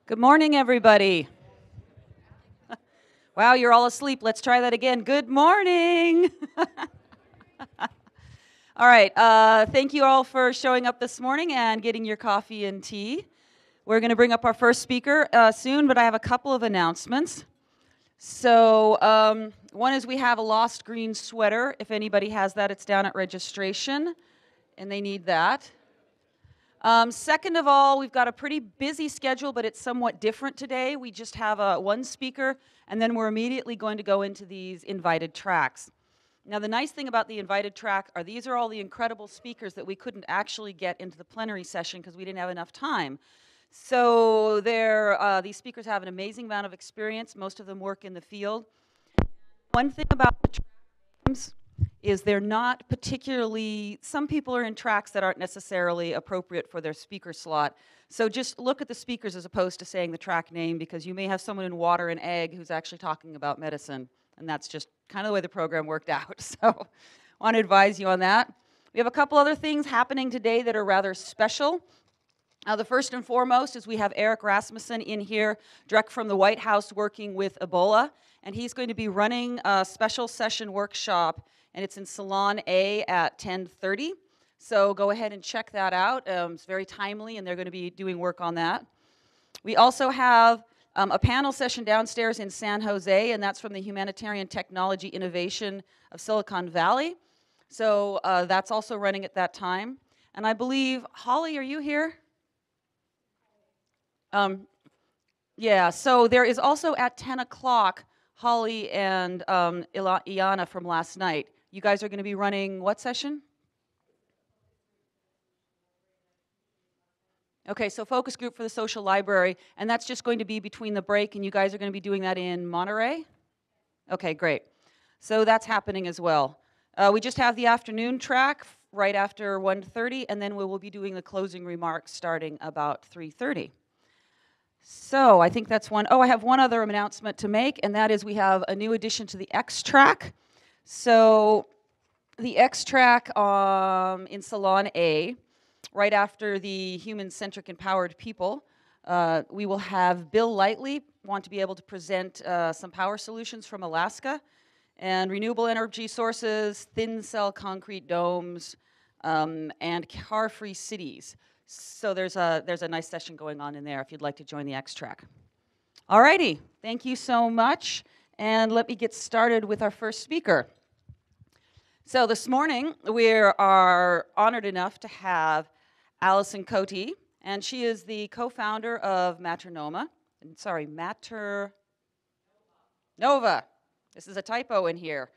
Good morning, everybody. Wow, you're all asleep. Let's try that again. Good morning. All right. Thank you all for showing up this morning and getting your coffee and tea. We're going to bring up our first speaker soon, but I have a couple of announcements. So one is we have a lost green sweater. If anybody has that, it's down at registration, and they need that. Second of all, we've got a pretty busy schedule, but it's somewhat different today. We just have one speaker, and then we're immediately going to go into these invited tracks. Now, the nice thing about the invited track are these are all the incredible speakers that we couldn't actually get into the plenary session because we didn't have enough time. So these speakers have an amazing amount of experience. Most of them work in the field. One thing about the tracks is they're not particularly, some people are in tracks that aren't necessarily appropriate for their speaker slot. So just look at the speakers as opposed to saying the track name, because you may have someone in water and egg who's actually talking about medicine, and that's just kind of the way the program worked out. So I want to advise you on that. We have a couple other things happening today that are rather special. The first and foremost is we have Eric Rasmussen in here, direct from the White House, working with Ebola, and he's going to be running a special session workshop, and it's in Salon A at 10:30. So go ahead and check that out. It's very timely, and they're going to be doing work on that. We also have a panel session downstairs in San Jose, and that's from the Humanitarian Technology Innovation of Silicon Valley. So that's also running at that time. And I believe, Holly, are you here? Yeah, so there is also at 10 o'clock, Holly and Iana from last night. You guys are going to be running what session? Okay, so focus group for the social library, and that's just going to be between the break, and you guys are going to be doing that in Monterey? Okay, great. So that's happening as well. We just have the afternoon track right after 1:30, and then we will be doing the closing remarks starting about 3:30. So I think that's one. Oh, I have one other announcement to make, and that is we have a new addition to the X track. So the X track in Salon A, right after the human-centric empowered people, we will have Bill Lightly want to be able to present some power solutions from Alaska and renewable energy sources, thin cell concrete domes, and car-free cities. So there's a nice session going on in there if you'd like to join the X track. All righty, thank you so much, and let me get started with our first speaker. So this morning we are honored enough to have Alison Cote, and she is the co-founder of Maternova. Maternova. This is a typo in here.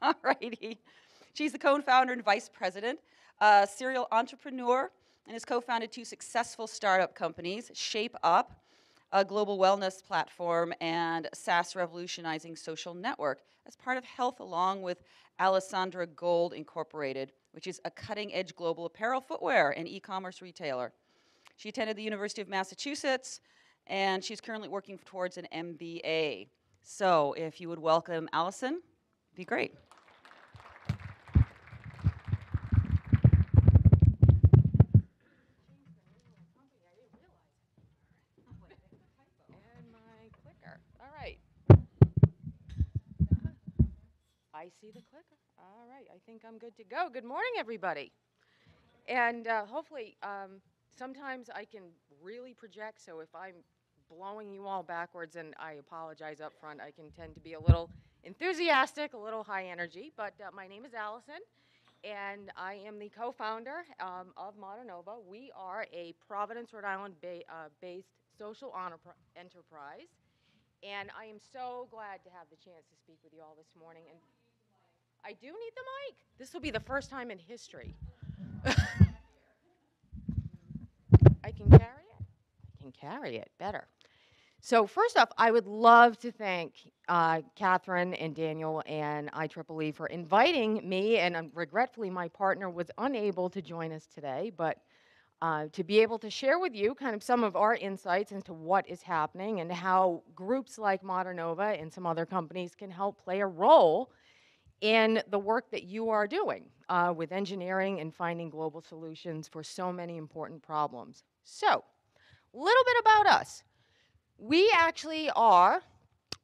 All righty. She's the co-founder and vice president, serial entrepreneur, and has co-founded two successful startup companies, Shape Up, a global wellness platform, and SaaS Revolutionizing Social Network, as part of Health, along with Alessandra Gold Incorporated, which is a cutting-edge global apparel, footwear, and e-commerce retailer. She attended the University of Massachusetts, and she's currently working towards an MBA. So if you would welcome Alison, it'd be great. All right. I see the clicker. All right. I think I'm good to go. Good morning, everybody. And hopefully, sometimes I can really project, so if I'm blowing you all backwards, and I apologize up front, I can tend to be a little enthusiastic, a little high energy. But my name is Allison, and I am the co-founder of Maternova. We are a Providence, Rhode Island based social enterprise. And I am so glad to have the chance to speak with you all this morning. And I do need the mic. This will be the first time in history. I can carry it? I can carry it better. So first off, I would love to thank Catherine and Daniel and IEEE for inviting me, and regretfully my partner was unable to join us today, but to be able to share with you kind of some of our insights into what is happening and how groups like Maternova and some other companies can help play a role in the work that you are doing with engineering and finding global solutions for so many important problems. So little bit about us. We actually are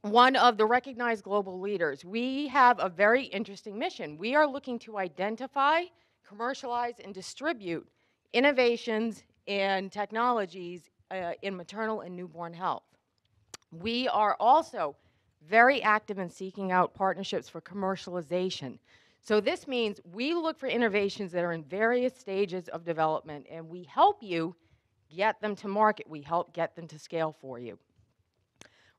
one of the recognized global leaders. We have a very interesting mission. We are looking to identify, commercialize, and distribute innovations and technologies in maternal and newborn health. We are also very active in seeking out partnerships for commercialization. So this means we look for innovations that are in various stages of development, and we help you get them to market. We help get them to scale for you.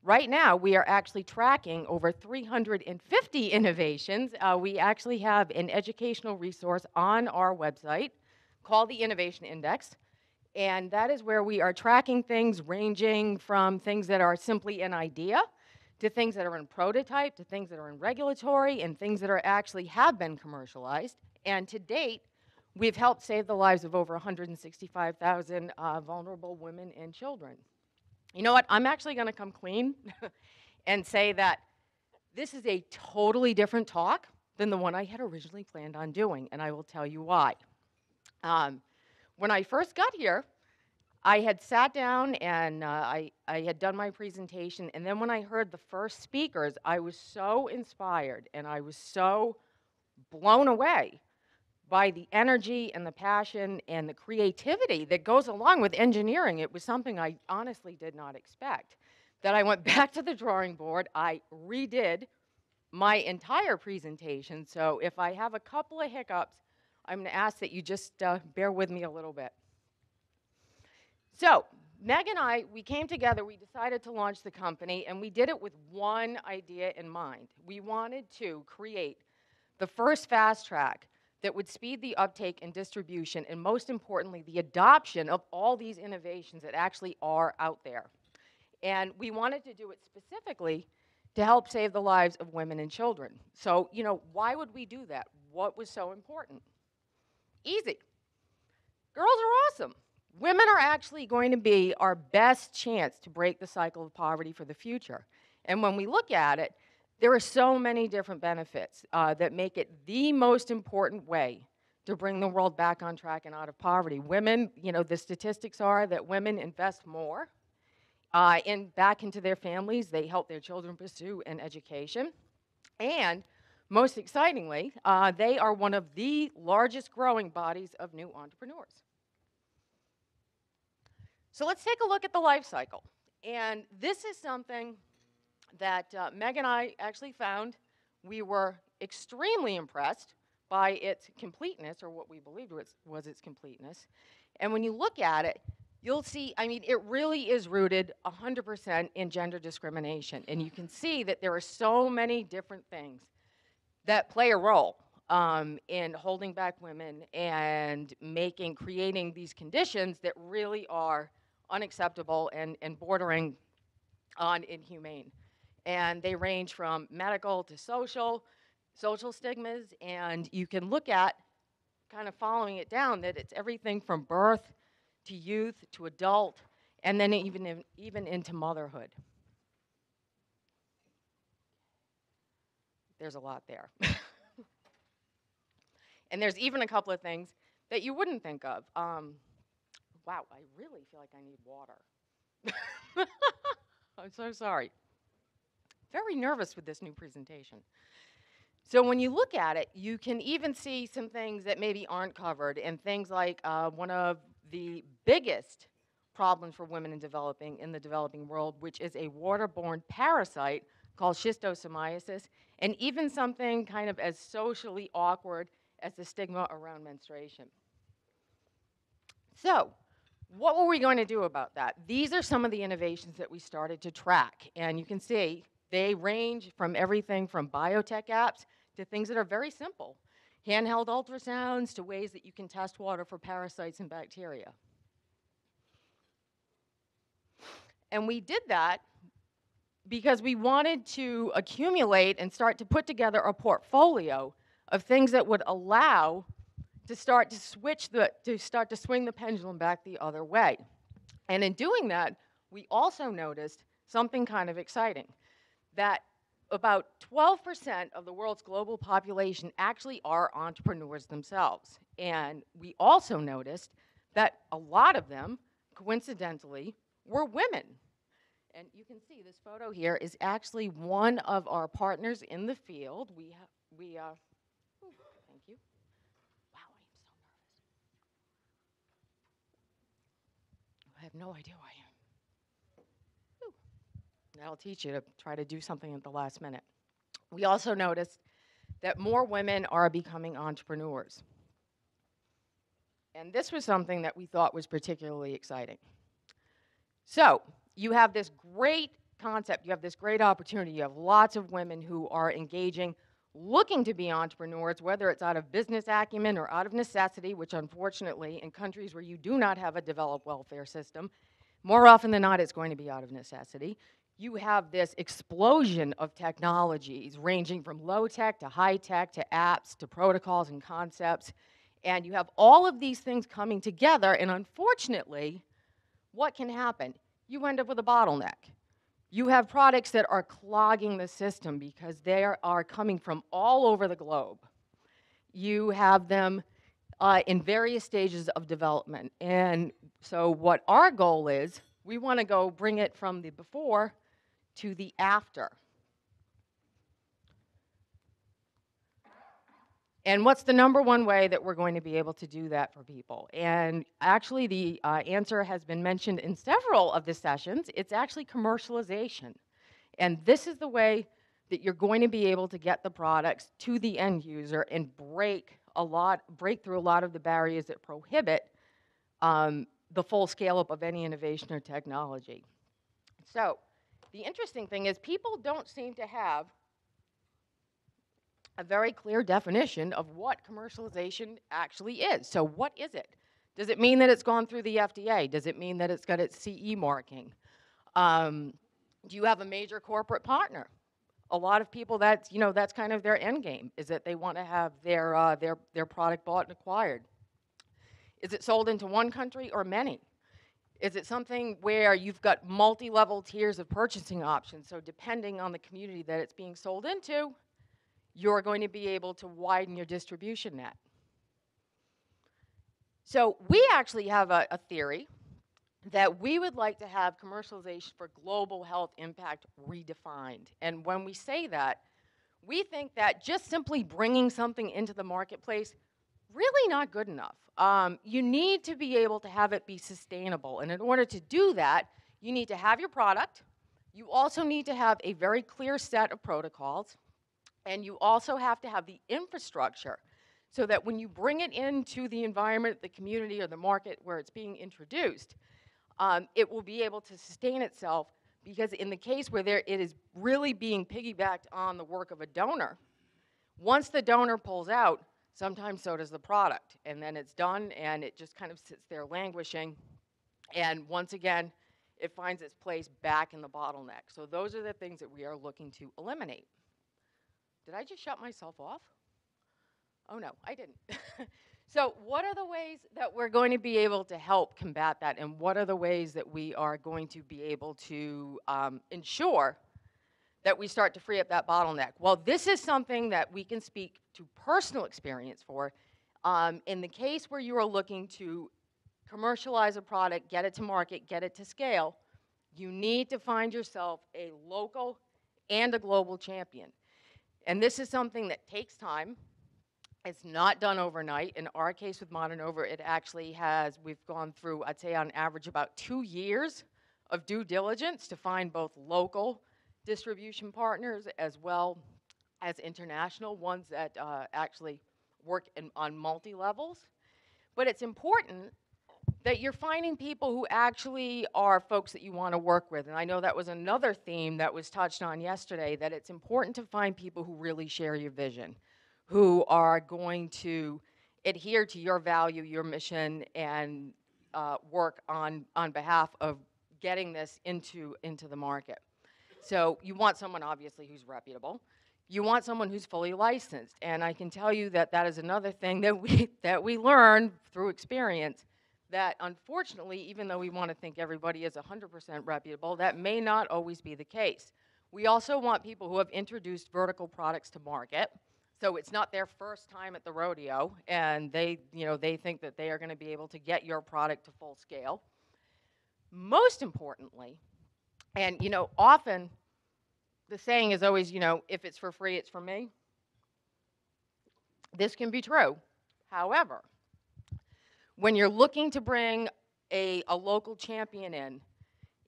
Right now, we are actually tracking over 350 innovations. We actually have an educational resource on our website called the Innovation Index, and that is where we are tracking things ranging from things that are simply an idea to things that are in prototype, to things that are in regulatory, and things that are actually have been commercialized. And to date, we've helped save the lives of over 165,000 vulnerable women and children. You know what? I'm actually going to come clean and say that this is a totally different talk than the one I had originally planned on doing, and I will tell you why. When I first got here, I had sat down and I had done my presentation, and then when I heard the first speakers, I was so inspired and I was so blown away by the energy and the passion and the creativity that goes along with engineering. It was something I honestly did not expect. That I went back to the drawing board, I redid my entire presentation, so if I have a couple of hiccups, I'm going to ask that you just bear with me a little bit. So, Meg and I, we came together, we decided to launch the company, and we did it with one idea in mind. We wanted to create the first fast track that would speed the uptake and distribution, and most importantly, the adoption of all these innovations that actually are out there. And we wanted to do it specifically to help save the lives of women and children. So, you know, why would we do that? What was so important? Easy. Girls are awesome. Women are actually going to be our best chance to break the cycle of poverty for the future. And when we look at it, there are so many different benefits that make it the most important way to bring the world back on track and out of poverty. Women, you know, the statistics are that women invest more back into their families. They help their children pursue an education. And most excitingly, they are one of the largest growing bodies of new entrepreneurs. So let's take a look at the life cycle. And this is something that Meg and I actually found. We were extremely impressed by its completeness, or what we believed was its completeness. And when you look at it, you'll see, I mean, it really is rooted 100% in gender discrimination. And you can see that there are so many different things that play a role in holding back women and creating these conditions that really are unacceptable and bordering on inhumane. And they range from medical to social stigmas, and you can look at, kind of following it down, that it's everything from birth to youth to adult, and then even into motherhood. There's a lot there. And there's even a couple of things that you wouldn't think of. Wow, I really feel like I need water. I'm so sorry. Very nervous with this new presentation. So when you look at it, you can even see some things that maybe aren't covered, and things like one of the biggest problems for women in the developing world, which is a waterborne parasite called schistosomiasis, and even something kind of as socially awkward as the stigma around menstruation. So, what were we going to do about that? These are some of the innovations that we started to track, and you can see they range from everything from biotech apps to things that are very simple, handheld ultrasounds to ways that you can test water for parasites and bacteria. And we did that because we wanted to accumulate and start to put together a portfolio of things that would allow to start to swing the pendulum back the other way. And in doing that, we also noticed something kind of exciting, that about 12% of the world's global population actually are entrepreneurs themselves. And we also noticed that a lot of them, coincidentally, were women. And you can see this photo here is actually one of our partners in the field. Thank you. Wow, I am so nervous. I have no idea who I am. Whew. That'll teach you to try to do something at the last minute. We also noticed that more women are becoming entrepreneurs. And this was something that we thought was particularly exciting. So you have this great concept, you have this great opportunity, you have lots of women who are engaging, looking to be entrepreneurs, whether it's out of business acumen or out of necessity, which unfortunately in countries where you do not have a developed welfare system, more often than not it's going to be out of necessity. You have this explosion of technologies ranging from low tech to high tech to apps to protocols and concepts, and you have all of these things coming together, and unfortunately, what can happen? You end up with a bottleneck. You have products that are clogging the system because they are coming from all over the globe. You have them in various stages of development. And so what our goal is, we want to go bring it from the before to the after. And what's the number one way that we're going to be able to do that for people? And actually, the answer has been mentioned in several of the sessions. It's actually commercialization. And this is the way that you're going to be able to get the products to the end user and break through a lot of the barriers that prohibit the full scale-up of any innovation or technology. So the interesting thing is people don't seem to have a very clear definition of what commercialization actually is. So what is it? Does it mean that it's gone through the FDA? Does it mean that it's got its CE marking? Do you have a major corporate partner? A lot of people, that's kind of their end game, is that they want to have their product bought and acquired. Is it sold into one country or many? Is it something where you've got multi-level tiers of purchasing options? So depending on the community that it's being sold into, you're going to be able to widen your distribution net. So we actually have a theory that we would like to have commercialization for global health impact redefined. And when we say that, we think that just simply bringing something into the marketplace, really not good enough. You need to be able to have it be sustainable. And in order to do that, you need to have your product. You also need to have a very clear set of protocols. And you also have to have the infrastructure so that when you bring it into the environment, the community, or the market where it's being introduced, it will be able to sustain itself, because in the case where it is really being piggybacked on the work of a donor, once the donor pulls out, sometimes so does the product. And then it's done, and it just kind of sits there languishing. And once again, it finds its place back in the bottleneck. So those are the things that we are looking to eliminate. Did I just shut myself off? Oh, no, I didn't. So what are the ways that we're going to be able to help combat that, and what are the ways that we are going to be able to ensure that we start to free up that bottleneck? Well, this is something that we can speak to personal experience for. In the case where you are looking to commercialize a product, get it to market, get it to scale, you need to find yourself a local and a global champion. And this is something that takes time. It's not done overnight. In our case with Maternova, it actually has, we've gone through, I'd say on average, about 2 years of due diligence to find both local distribution partners as well as international ones that actually work on multi-levels. But it's important that you're finding people who actually are folks that you want to work with. And I know that was another theme that was touched on yesterday, that it's important to find people who really share your vision, who are going to adhere to your value, your mission, and work on behalf of getting this into the market. So you want someone, obviously, who's reputable. You want someone who's fully licensed. And I can tell you that that is another thing that we learn through experience, that unfortunately, even though we want to think everybody is 100% reputable, that may not always be the case. We also want people who have introduced vertical products to market, so it's not their first time at the rodeo, and they think that they are going to be able to get your product to full scale. Most importantly, and often the saying is always, if it's for free, it's for me. This can be true. However, when you're looking to bring a local champion in,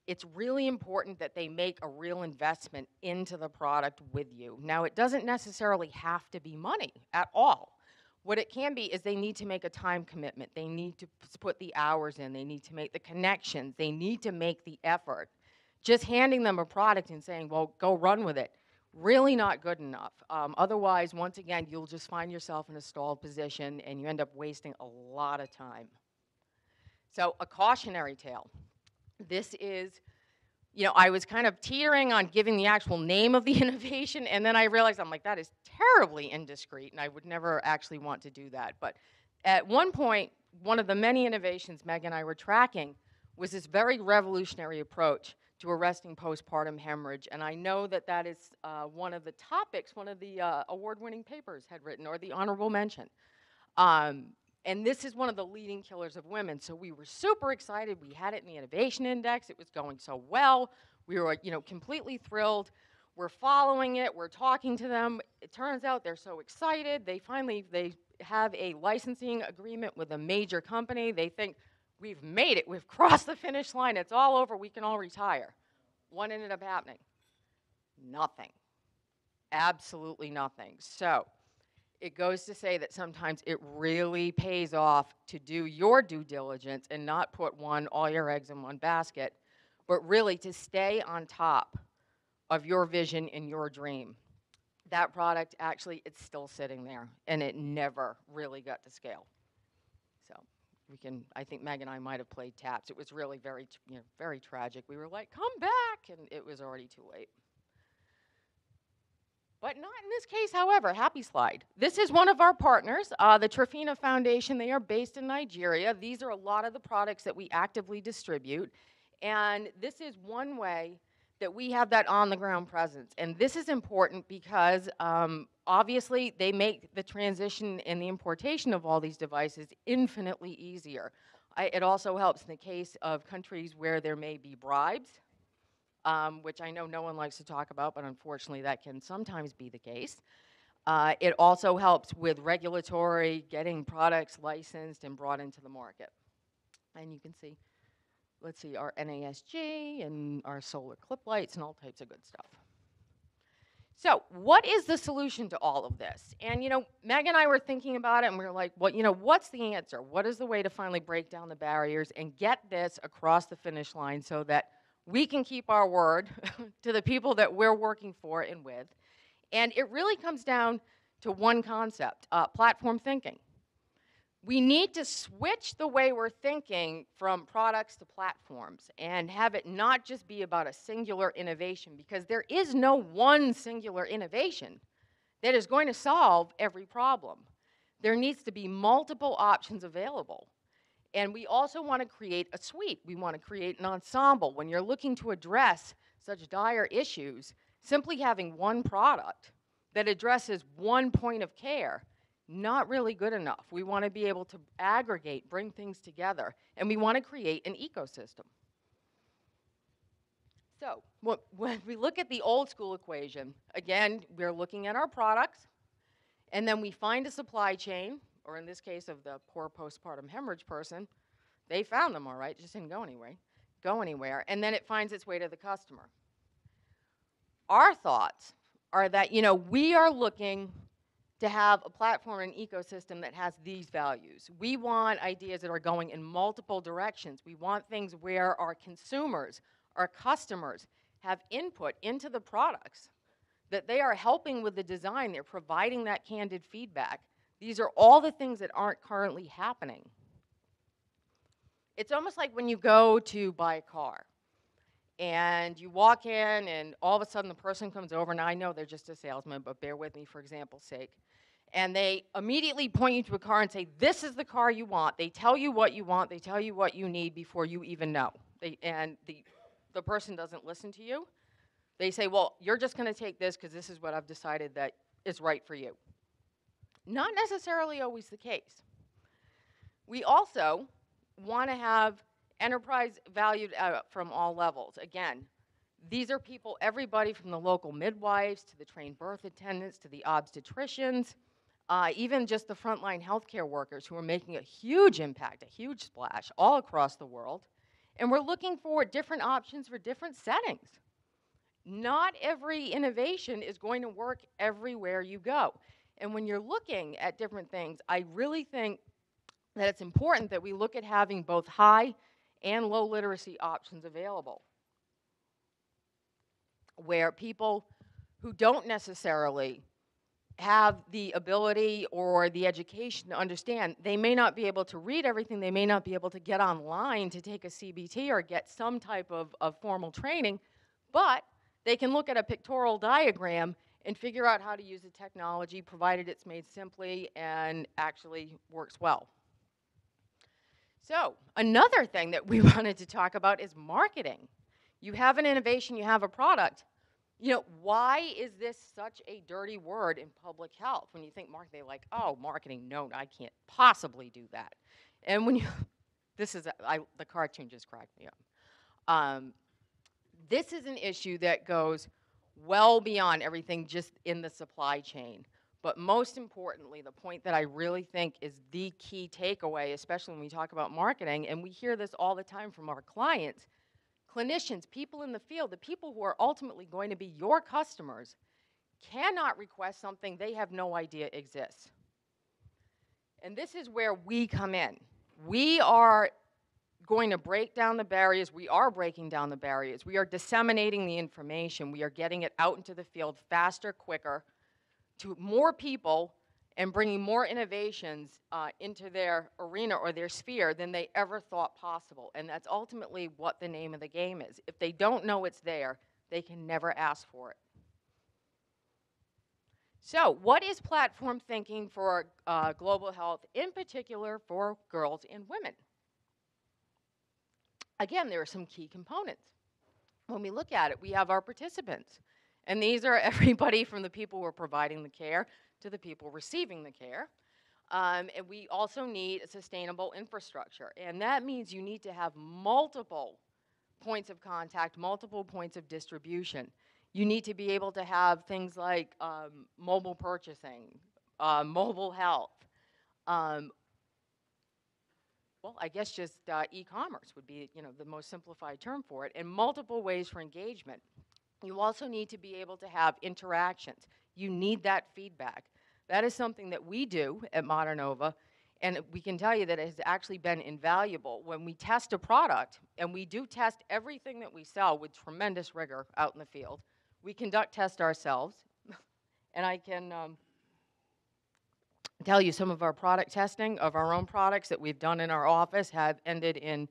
it's really important that they make a real investment into the product with you. Now, it doesn't necessarily have to be money at all. What it can be is they need to make a time commitment. They need to put the hours in. They need to make the connections. They need to make the effort. Just handing them a product and saying, well, go run with it, really not good enough. Otherwise, once again, you'll just find yourself in a stalled position and you end up wasting a lot of time. So a cautionary tale. This is, I was kind of teetering on giving the actual name of the innovation, and then I realized, I'm like, that is terribly indiscreet, and I would never actually want to do that. But at one point, one of the many innovations Meg and I were tracking was this very revolutionary approach to arresting postpartum hemorrhage, and I know that that is one of the topics one of the award-winning papers had written, or the honorable mention. And this is one of the leading killers of women. So we were super excited. We had it in the innovation index. It was going so well. We were, completely thrilled. We're following it. We're talking to them. It turns out they're so excited. They have a licensing agreement with a major company. They think, we've made it. We've crossed the finish line. It's all over. We can all retire. What ended up happening? Nothing. Absolutely nothing. So it goes to say that sometimes it really pays off to do your due diligence and not put all your eggs in one basket, but really to stay on top of your vision and your dream. That product, actually, it's still sitting there, and it never really got to scale. So I think Meg and I might have played taps. It was really very, very tragic. We were like, come back, and it was already too late. But not in this case, however. Happy slide. This is one of our partners, the Trafina Foundation. They are based in Nigeria. These are a lot of the products that we actively distribute. And this is one way that we have that on-the-ground presence. And this is important because, obviously, they make the transition and the importation of all these devices infinitely easier. It also helps in the case of countries where there may be bribes, which I know no one likes to talk about, but unfortunately that can sometimes be the case. It also helps with regulatory, getting products licensed and brought into the market. And you can see, let's see, our NASG and our solar clip lights and all types of good stuff. So what is the solution to all of this? And Meg and I were thinking about it, and we were like, well, what's the answer? What is the way to finally break down the barriers and get this across the finish line so that we can keep our word to the people that we're working for and with? And it really comes down to one concept, platform thinking. We need to switch the way we're thinking from products to platforms and have it not just be about a singular innovation, because there is no one singular innovation that is going to solve every problem. There needs to be multiple options available. And we also want to create a suite. We want to create an ensemble. When you're looking to address such dire issues, simply having one product that addresses one point of care, not really good enough. We want to be able to aggregate, bring things together, and we want to create an ecosystem. So when we look at the old school equation, again, we're looking at our products, and then we find a supply chain, or in this case of the poor postpartum hemorrhage person, they found them all right, just didn't go anywhere, and then it finds its way to the customer. Our thoughts are that, we are looking to have a platform and ecosystem that has these values. We want ideas that are going in multiple directions. We want things where our consumers, our customers, have input into the products, that they are helping with the design, they're providing that candid feedback. These are all the things that aren't currently happening. It's almost like when you go to buy a car, and you walk in, and all of a sudden the person comes over, and I know they're just a salesman, but bear with me for example's sake, and they immediately point you to a car and say, this is the car you want. They tell you what you want. They tell you what you need before you even know. And the person doesn't listen to you. They say, well, you're just going to take this because this is what I've decided that is right for you. Not necessarily always the case. We also want to have Enterprise valued from all levels. Again, these are people, everybody from the local midwives to the trained birth attendants to the obstetricians, even just the frontline healthcare workers who are making a huge impact, a huge splash all across the world. And we're looking for different options for different settings. Not every innovation is going to work everywhere you go. And when you're looking at different things, I really think that it's important that we look at having both high and low literacy options available, where people who don't necessarily have the ability or the education to understand, they may not be able to read everything, they may not be able to get online to take a CBT or get some type of formal training, but they can look at a pictorial diagram and figure out how to use the technology, provided it's made simply and actually works well. So another thing that we wanted to talk about is marketing. You have an innovation, you have a product. You know, why is this such a dirty word in public health? When you think marketing, like, oh, marketing, no, I can't possibly do that. And when you, the cartoon just cracked me up. This is an issue that goes well beyond everything just in the supply chain. But most importantly, the point that I really think is the key takeaway, especially when we talk about marketing, and we hear this all the time from our clients, clinicians, people in the field, the people who are ultimately going to be your customers, cannot request something they have no idea exists. And this is where we come in. We are going to break down the barriers. We are breaking down the barriers. We are disseminating the information. We are getting it out into the field faster, quicker, to more people, and bringing more innovations into their arena or their sphere than they ever thought possible. And that's ultimately what the name of the game is. If they don't know it's there, they can never ask for it. So what is platform thinking for global health, in particular for girls and women? Again, there are some key components. When we look at it, we have our participants. And these are everybody from the people who are providing the care to the people receiving the care. And we also need a sustainable infrastructure. And that means you need to have multiple points of contact, multiple points of distribution. You need to be able to have things like mobile purchasing, mobile health. Well, I guess just e-commerce would be, the most simplified term for it, and multiple ways for engagement. You also need to be able to have interactions. You need that feedback. That is something that we do at Maternova, and we can tell you that it has actually been invaluable. When we test a product, and we do test everything that we sell with tremendous rigor out in the field, we conduct tests ourselves, and I can tell you some of our product testing of our own products that we've done in our office have ended in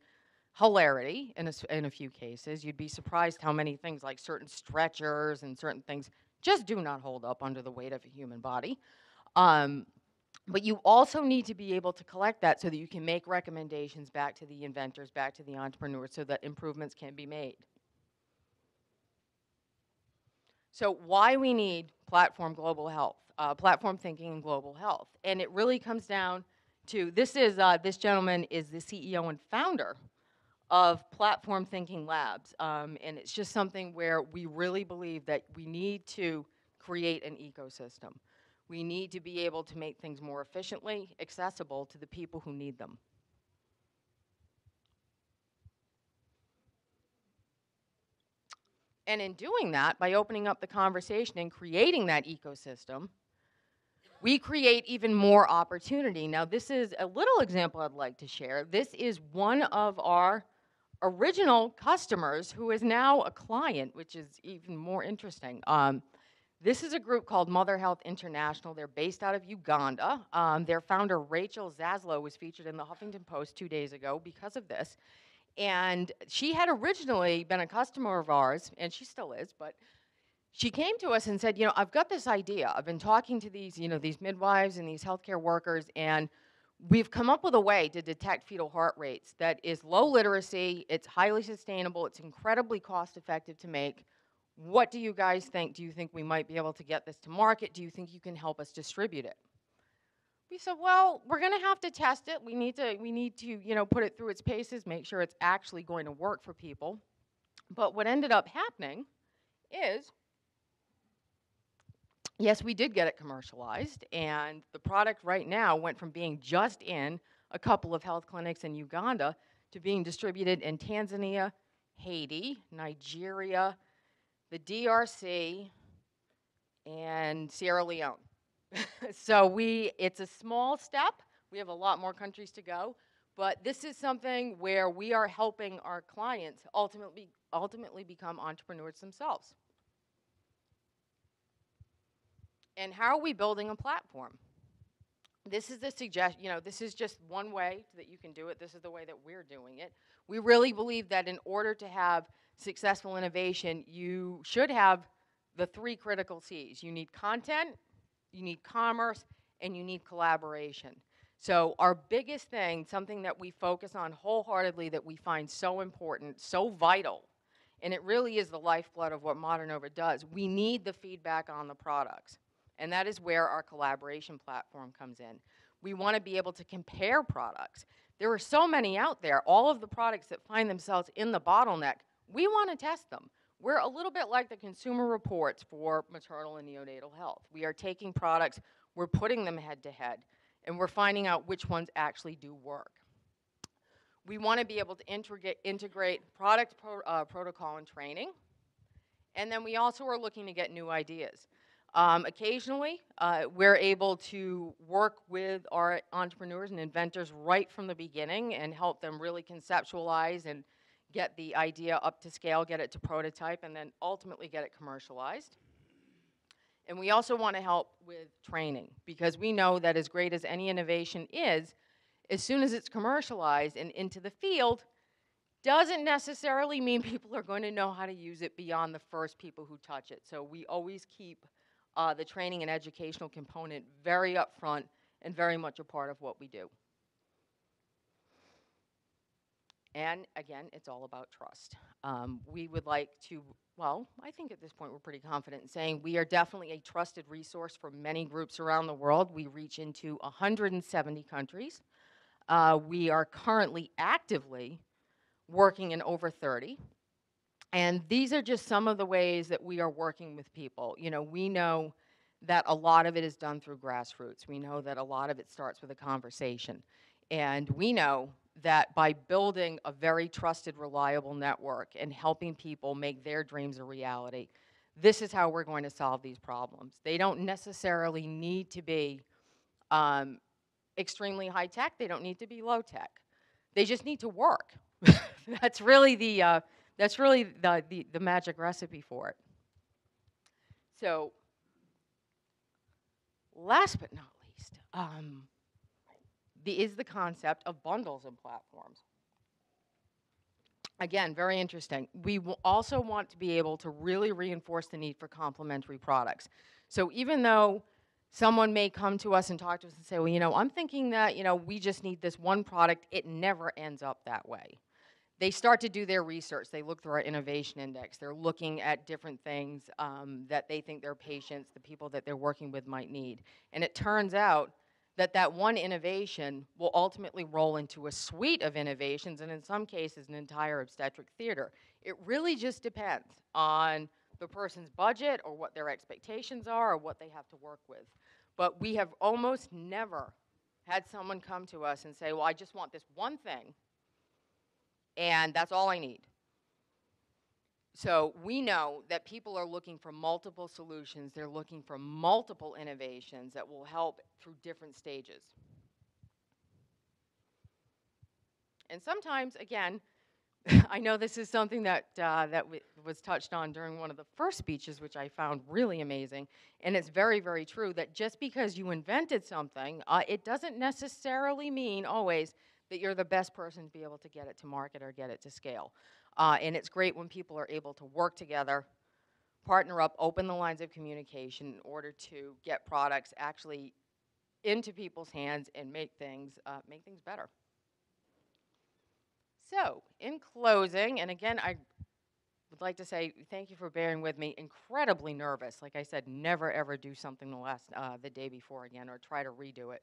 hilarity in a few cases. You'd be surprised how many things like certain stretchers and certain things just do not hold up under the weight of a human body. But you also need to be able to collect that so that you can make recommendations back to the inventors, back to the entrepreneurs, so that improvements can be made. So why we need platform global health, platform thinking and global health. And it really comes down to, this gentleman is the CEO and founder of Platform Thinking Labs. And it's just something where we really believe that we need to create an ecosystem. We need to be able to make things more efficiently accessible to the people who need them. And in doing that, by opening up the conversation and creating that ecosystem, we create even more opportunity. Now, this is a little example I'd like to share. This is one of our original customers who is now a client, which is even more interesting. This is a group called Mother Health International. They're based out of Uganda. Their founder, Rachel Zaslow, was featured in the Huffington Post 2 days ago because of this. And she had originally been a customer of ours, and she still is, but she came to us and said, I've got this idea. I've been talking to these, these midwives and these healthcare workers, and we've come up with a way to detect fetal heart rates that is low literacy, it's highly sustainable, it's incredibly cost effective to make. What do you guys think? Do you think we might be able to get this to market? Do you think you can help us distribute it? We said, well, we're going to have to test it. We need to, put it through its paces, make sure it's actually going to work for people. But what ended up happening is, yes, we did get it commercialized, and the product right now went from being just in a couple of health clinics in Uganda to being distributed in Tanzania, Haiti, Nigeria, the DRC, and Sierra Leone. So it's a small step. We have a lot more countries to go, but this is something where we are helping our clients ultimately become entrepreneurs themselves. And how are we building a platform? This is the suggestion, this is just one way that you can do it. This is the way that we're doing it. We really believe that in order to have successful innovation, you should have the 3 critical C's. You need content, you need commerce, and you need collaboration. So our biggest thing, something that we focus on wholeheartedly that we find so important, so vital, and it really is the lifeblood of what Maternova does, we need the feedback on the products. And that is where our collaboration platform comes in. We want to be able to compare products. There are so many out there, all of the products that find themselves in the bottleneck, we want to test them. We're a little bit like the consumer reports for maternal and neonatal health. We are taking products, we're putting them head to head, and we're finding out which ones actually do work. We want to be able to integrate product protocol and training, and then we also are looking to get new ideas. Occasionally, we're able to work with our entrepreneurs and inventors right from the beginning and help them really conceptualize and get the idea up to scale, get it to prototype, and then ultimately get it commercialized. And we also want to help with training, because we know that as great as any innovation is, as soon as it's commercialized and into the field, doesn't necessarily mean people are going to know how to use it beyond the first people who touch it. So we always keep the training and educational component very upfront and very much a part of what we do. And again, it's all about trust. We would like to, well, I think at this point we're pretty confident in saying we are definitely a trusted resource for many groups around the world. We reach into 170 countries. We are currently actively working in over 30. And these are just some of the ways that we are working with people. We know that a lot of it is done through grassroots. We know that a lot of it starts with a conversation. And we know that by building a very trusted, reliable network and helping people make their dreams a reality, this is how we're going to solve these problems. They don't necessarily need to be extremely high tech. They don't need to be low tech. They just need to work. That's really the magic recipe for it. So, last but not least, is the concept of bundles and platforms. Again, very interesting. We will also want to be able to really reinforce the need for complementary products. So even though someone may come to us and talk to us and say, well, I'm thinking that, we just need this one product, it never ends up that way. They start to do their research. They look through our innovation index. They're looking at different things that they think their patients, the people that they're working with, might need. And it turns out that one innovation will ultimately roll into a suite of innovations, and in some cases, an entire obstetric theater. It really just depends on the person's budget or what their expectations are or what they have to work with. But we have almost never had someone come to us and say, well, I just want this one thing, and that's all I need. So we know that people are looking for multiple solutions. They're looking for multiple innovations that will help through different stages. And sometimes, again, I know this is something that was touched on during one of the first speeches, which I found really amazing. And it's very, very true that just because you invented something, it doesn't necessarily mean always that you're the best person to be able to get it to market or get it to scale. And it's great when people are able to work together, partner up, open the lines of communication in order to get products actually into people's hands and make things better. So, in closing, and again, I would like to say thank you for bearing with me. Incredibly nervous. Like I said, never ever do something the day before again or try to redo it.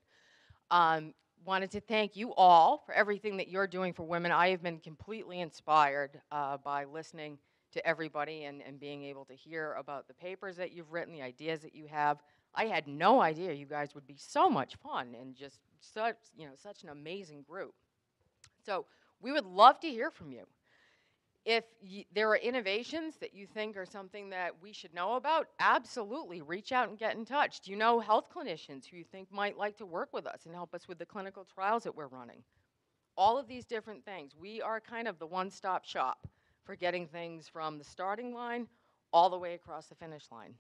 Wanted to thank you all for everything that you're doing for women. I have been completely inspired by listening to everybody and being able to hear about the papers that you've written, the ideas that you have. I had no idea you guys would be so much fun and just such, such an amazing group. So we would love to hear from you. If there are innovations that you think are something that we should know about, absolutely reach out and get in touch. Do you know health clinicians who you think might like to work with us and help us with the clinical trials that we're running? All of these different things. We are kind of the one-stop shop for getting things from the starting line all the way across the finish line.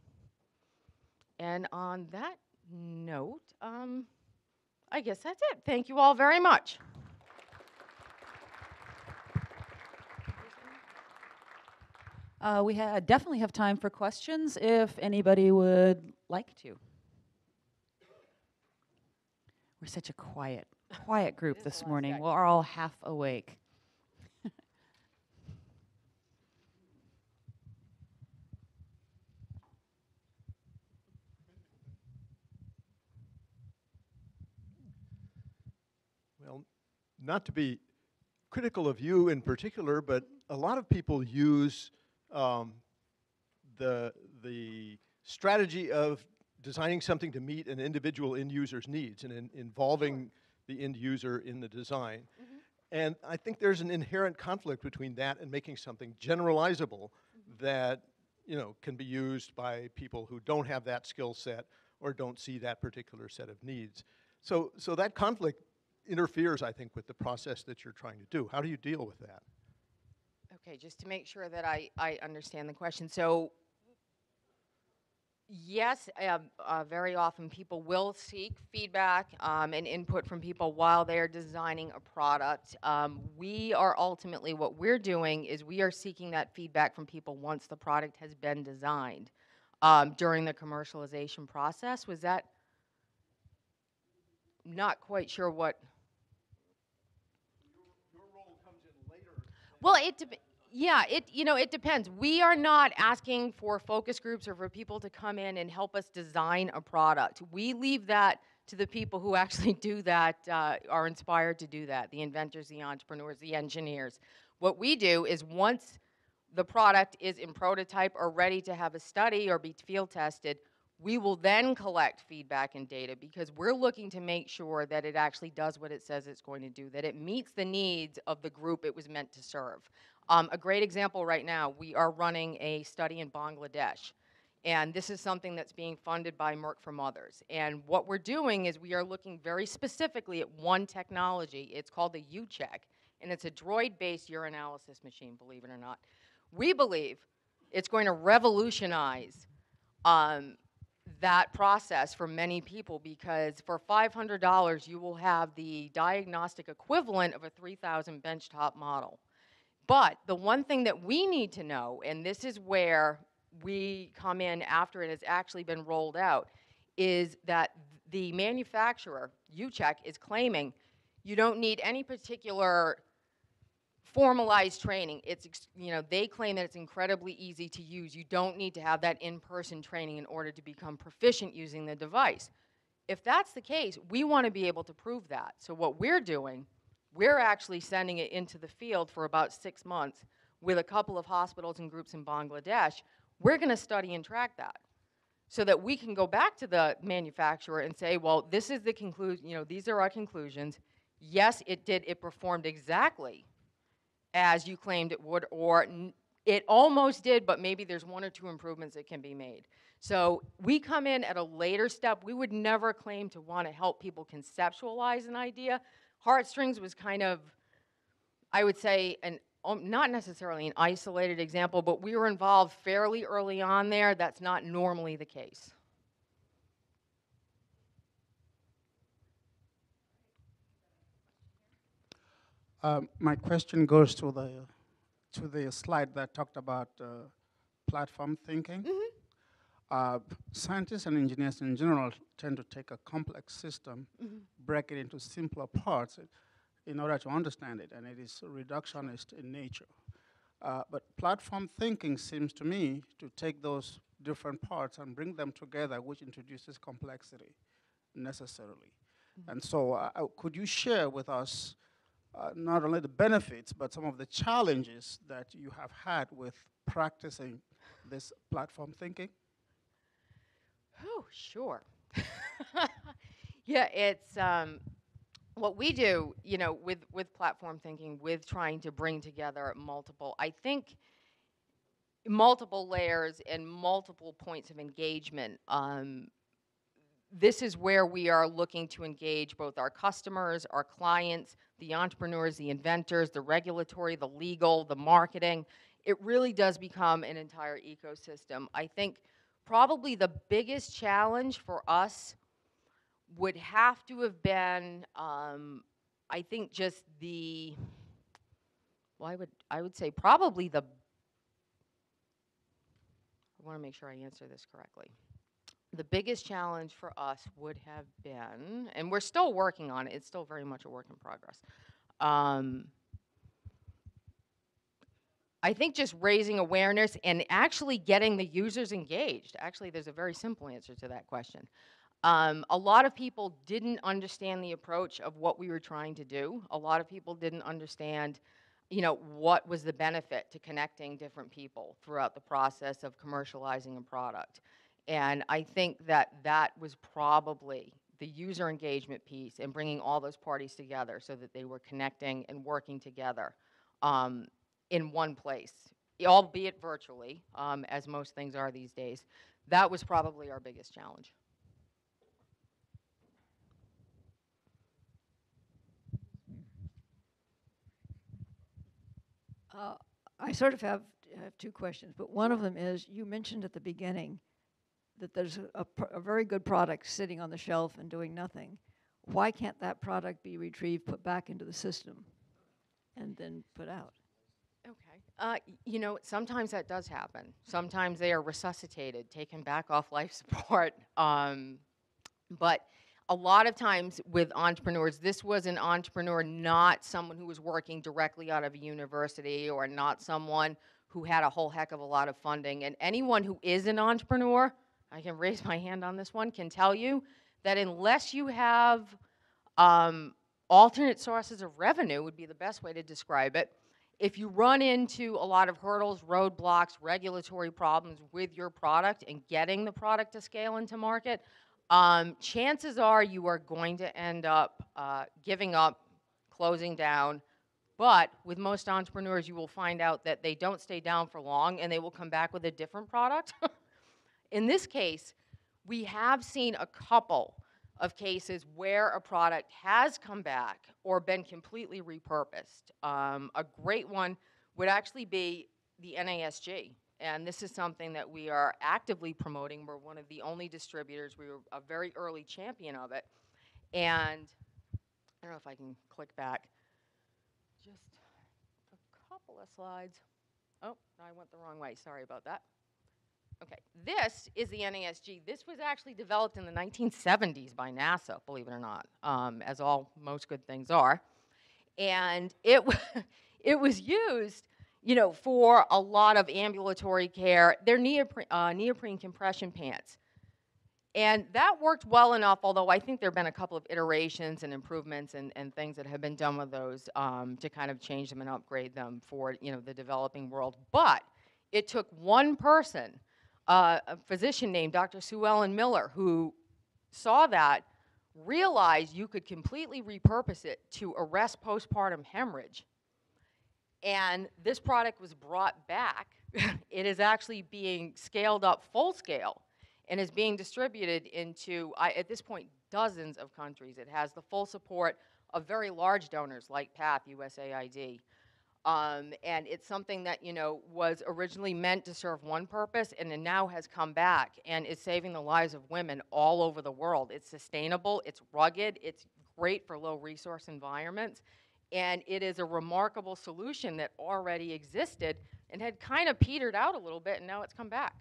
And on that note, I guess that's it. Thank you all very much. We definitely have time for questions if anybody would like to. We're such a quiet group this morning. We're all half awake. Well, not to be critical of you in particular, but a lot of people use the strategy of designing something to meet an individual end user's needs and involving the end user in the design. Mm-hmm. And I think there's an inherent conflict between that and making something generalizable that can be used by people who don't have that skill set or don't see that particular set of needs. So that conflict interferes, I think, with the process that you're trying to do. How do you deal with that? Okay, just to make sure that I understand the question. So, yes, very often people will seek feedback and input from people while they're designing a product. We are ultimately, what we're doing is we are seeking that feedback from people once the product has been designed during the commercialization process. Was that not quite sure what? Your role comes in later. Well, it depends. We are not asking for focus groups or for people to come in and help us design a product. We leave that to the people who actually do that, are inspired to do that, the inventors, the entrepreneurs, the engineers. What we do is once the product is in prototype or ready to have a study or be field tested, we will then collect feedback and data because we're looking to make sure that it actually does what it says it's going to do, that it meets the needs of the group it was meant to serve. A great example right now, we are running a study in Bangladesh. And this is something that's being funded by Merck for Mothers. And what we're doing is we are looking very specifically at one technology. It's called the U-Check, and it's a droid-based urinalysis machine, believe it or not. We believe it's going to revolutionize that process for many people because for $500, you will have the diagnostic equivalent of a 3,000 benchtop model. But the one thing that we need to know, and this is where we come in after it has actually been rolled out, is that the manufacturer, U-Check, is claiming you don't need any particular formalized training. They claim that it's incredibly easy to use. You don't need to have that in-person training in order to become proficient using the device. If that's the case, we want to be able to prove that. So what we're doing, we're actually sending it into the field for about 6 months with a couple of hospitals and groups in Bangladesh. We're going to study and track that so that we can go back to the manufacturer and say, well, this is the conclusion, these are our conclusions. Yes, it performed exactly as you claimed it would, or it almost did, but maybe there's 1 or 2 improvements that can be made. So we come in at a later step. We would never claim to want to help people conceptualize an idea. Heartstrings was kind of, I would say, not necessarily an isolated example, but we were involved fairly early on there. That's not normally the case. My question goes to the slide that talked about platform thinking. Mm-hmm. Scientists and engineers in general tend to take a complex system, break it into simpler parts in order to understand it, and it is reductionist in nature. But platform thinking seems to me to take those different parts and bring them together, which introduces complexity necessarily. And so could you share with us not only the benefits, but some of the challenges that you have had with practicing this platform thinking? Oh, sure. Yeah, it's what we do, you know, with platform thinking, with trying to bring together multiple, I think, multiple layers and multiple points of engagement. This is where we are looking to engage both our customers, our clients, the entrepreneurs, the inventors, the regulatory, the legal, the marketing. It really does become an entire ecosystem. I think probably the biggest challenge for us would have to have been, I think, just the, well, I would say probably the, I want to make sure I answer this correctly. The biggest challenge for us would have been, and we're still working on it, it's still very much a work in progress. I think just raising awareness and actually getting the users engaged. Actually, there's a very simple answer to that question. A lot of people didn't understand the approach of what we were trying to do. A lot of people didn't understand, you know, what was the benefit to connecting different people throughout the process of commercializing a product. And I think that that was probably the user engagement piece and bringing all those parties together so that they were connecting and working together in one place, albeit virtually, as most things are these days. That was probably our biggest challenge. I sort of have two questions, but one of them is, you mentioned at the beginning that there's a very good product sitting on the shelf and doing nothing. Why can't that product be retrieved, put back into the system, and then put out? Okay. You know, sometimes that does happen. Sometimes they are resuscitated, taken back off life support. But a lot of times with entrepreneurs, this was an entrepreneur, not someone who was working directly out of a university or not someone who had a whole heck of a lot of funding. And anyone who is an entrepreneur, I can raise my hand on this one, can tell you that unless you have alternate sources of revenue, would be the best way to describe it. If you run into a lot of hurdles, roadblocks, regulatory problems with your product and getting the product to scale into market, chances are you are going to end up giving up, closing down. But with most entrepreneurs, you will find out that they don't stay down for long and they will come back with a different product. In this case, we have seen a couple of cases where a product has come back or been completely repurposed. A great one would actually be the NASG. And this is something that we are actively promoting. We're one of the only distributors. We were a very early champion of it. And I don't know if I can click back. Just a couple of slides. Oh, I went the wrong way. Sorry about that. Okay, this is the NASG. This was actually developed in the 1970s by NASA, believe it or not, as most good things are. And it was used, you know, for a lot of ambulatory care. They're neoprene compression pants. And that worked well enough, although I think there have been a couple of iterations and improvements and things that have been done with those to kind of change them and upgrade them for, you know, the developing world. But it took one person, a physician named Dr. Sue Ellen Miller, who saw that, realized you could completely repurpose it to arrest postpartum hemorrhage. And this product was brought back. It is actually being scaled up full scale and is being distributed into, at this point, dozens of countries. It has the full support of very large donors like PATH, USAID. And it's something that, you know, was originally meant to serve one purpose and then now has come back and is saving the lives of women all over the world. It's sustainable, it's rugged, it's great for low resource environments, and it is a remarkable solution that already existed and had kind of petered out a little bit, and now it's come back.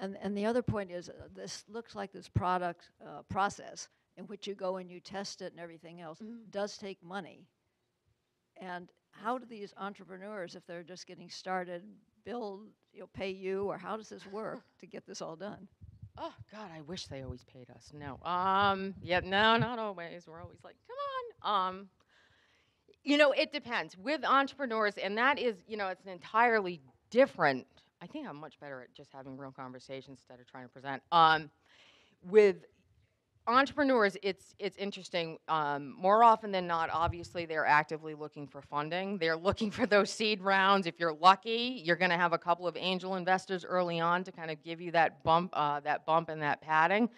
And the other point is, this looks like this product process in which you go and you test it and everything else does take money. And how do these entrepreneurs, if they're just getting started, pay you, or how does this work to get this all done? Oh, God, I wish they always paid us. No. Yeah, no, not always. We're always like, come on. You know, it depends. With entrepreneurs, and that is, you know, it's an entirely different, I think I'm much better at just having real conversations instead of trying to present. With entrepreneurs, it's interesting. More often than not, obviously, they're actively looking for funding. They're looking for those seed rounds. If you're lucky, you're going to have a couple of angel investors early on to kind of give you that bump and that padding.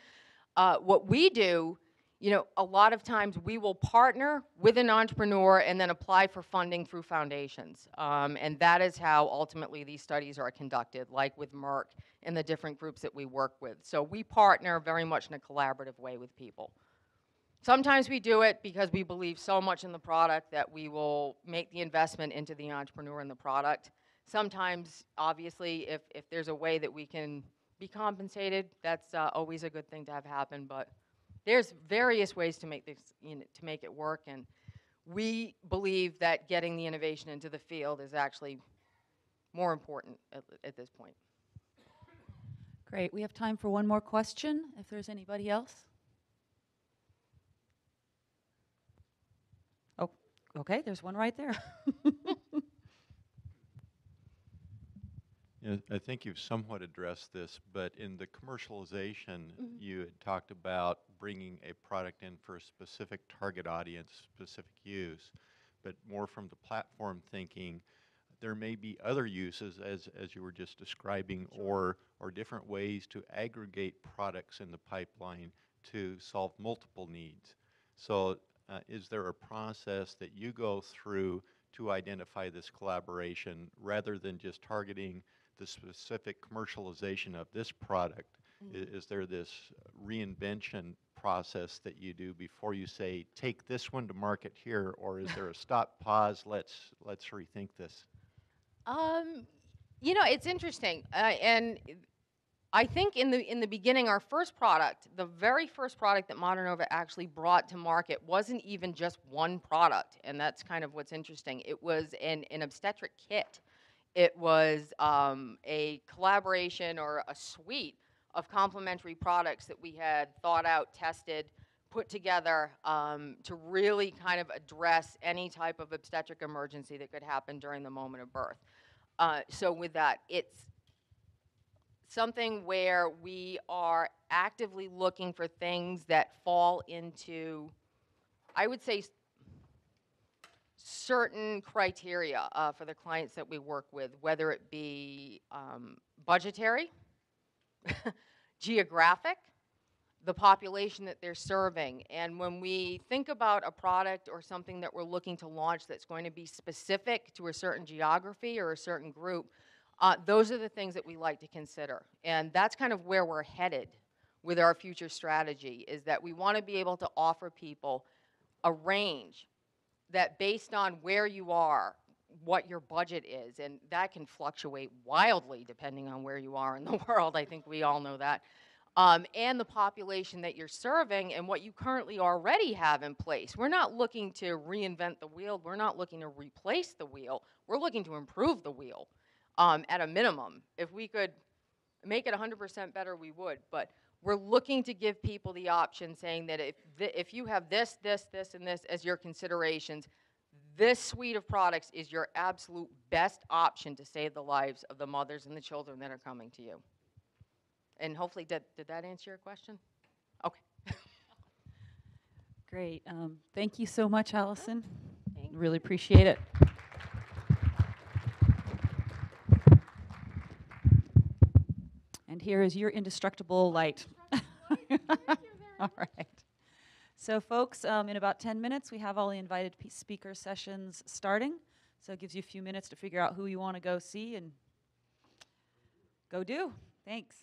What we do, you know, a lot of times we will partner with an entrepreneur and then apply for funding through foundations. And that is how ultimately these studies are conducted, like with Merck and the different groups that we work with. So we partner very much in a collaborative way with people. Sometimes we do it because we believe so much in the product that we will make the investment into the entrepreneur and the product. Sometimes, obviously, if there's a way that we can be compensated, that's always a good thing to have happen. But there's various ways to make this, you know, to make it work, and we believe that getting the innovation into the field is actually more important at this point. Great. We have time for one more question, if there's anybody else. Oh, okay, there's one right there. Yeah, I think you've somewhat addressed this, but in the commercialization, you had talked about bringing a product in for a specific target audience, specific use, but more from the platform thinking, there may be other uses, as you were just describing, or different ways to aggregate products in the pipeline to solve multiple needs. So is there a process that you go through to identify this collaboration rather than just targeting the specific commercialization of this product? Is there this reinvention process that you do before you say, take this one to market here, or is there a stop, pause, let's rethink this? You know, it's interesting, and I think in the beginning, our first product, the very first product that Maternova actually brought to market wasn't even just one product, and that's kind of what's interesting. It was an obstetric kit. It was a collaboration or a suite of complementary products that we had thought out, tested, put together to really kind of address any type of obstetric emergency that could happen during the moment of birth. So with that, it's something where we are actively looking for things that fall into, I would say, certain criteria for the clients that we work with, whether it be budgetary, geographic, the population that they're serving. And when we think about a product or something that we're looking to launch that's going to be specific to a certain geography or a certain group, those are the things that we like to consider. And that's kind of where we're headed with our future strategy, is that we want to be able to offer people a range that, based on where you are, what your budget is, and that can fluctuate wildly depending on where you are in the world. I think we all know that. And the population that you're serving and what you currently already have in place. We're not looking to reinvent the wheel. We're not looking to replace the wheel. We're looking to improve the wheel at a minimum. If we could make it 100% better, we would. But we're looking to give people the option, saying that if you have this, this, this, and this as your considerations, this suite of products is your absolute best option to save the lives of the mothers and the children that are coming to you. And hopefully, did that answer your question? Okay. Great. Thank you so much, Allison. Really appreciate it. And here is your indestructible light. All right. So folks, in about 10 minutes, we have all the invited speaker sessions starting. So it gives you a few minutes to figure out who you want to go see and go do. Thanks.